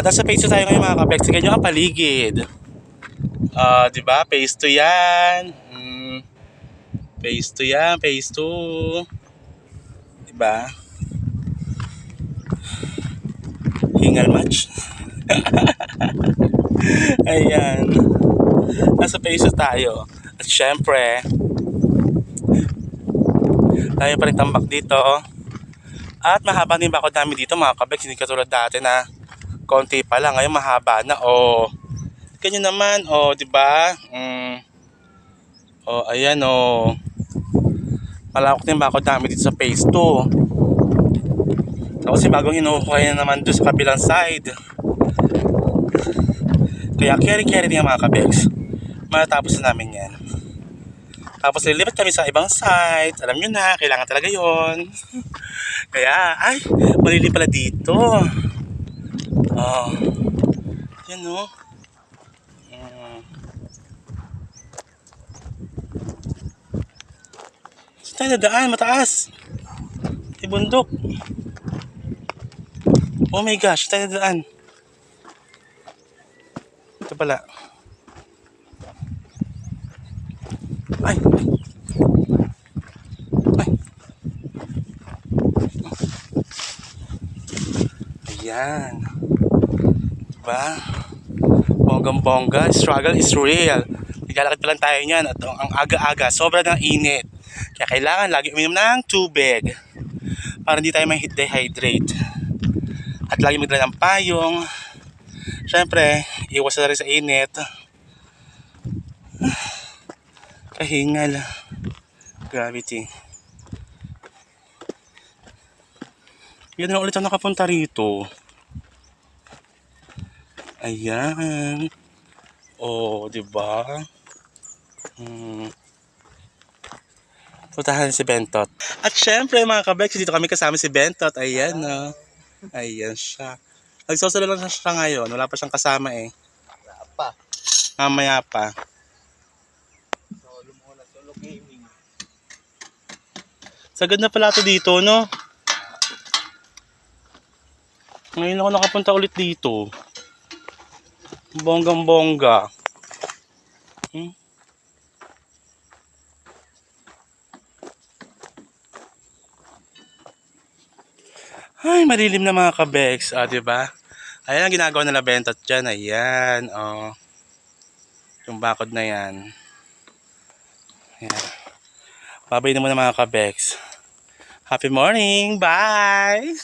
At nasa phase 2 tayo ngayon mga kabex. Tignan nyo ang paligid. Diba? Phase 2 yan. Phase 2 yan. Phase 2. Diba? Hingal match. Ayan. Nasa phase 2 tayo. At syempre, tayo pa rin tambak dito. At mahaba din bakod namin dito mga kabex. Hindi katulad dati na konti pa lang. Ngayon mahaba na. Ganyan naman. Diba? Ayan malawak din bakod namin dito sa phase 2. Tapos yung bagong hinuhukay na naman doon sa kabilang side. Kaya carry din mga kabex. Matapos na namin yan. Tapos lilipat kami sa ibang site. Alam nyo na, kailangan talaga yon. Kaya, malili pala dito. Yan Saan tayo dadaan? Mataas. May bundok. Oh my gosh, saan tayo dadaan? Ito pala. Ay. Ayan. Diba? Bonggang-bongga. Struggle is real. Naglalakad pa lang tayo niyan. At ang aga-aga, sobrang ng init. Kaya kailangan lagi uminom ng tubig. Para hindi tayo ma-dehydrate. At lagi magdala ng payong. Siyempre, iwas na rin sa init. Kahingal. Gravity. Yan na ulit ang nakapunta rito. Ayan. Diba? Puntahan si Bentot. At syempre mga kabex, dito kami kasama si Bentot. Ayan Ayan siya. Nagsosolo lang siya ngayon. Wala pa siyang kasama Wala pa. Mamaya pa. Solo gaming. Sagad na pala ito dito, no? Ngayon ako nakapunta ulit dito. Bonggang-bongga. Ay, madilim na mga kabex. Diba? Ayan ang ginagawa nila Bentot dyan. Ayan, yung bakod na yan. Ayan. Babay na muna mga kabex. Happy morning! Bye!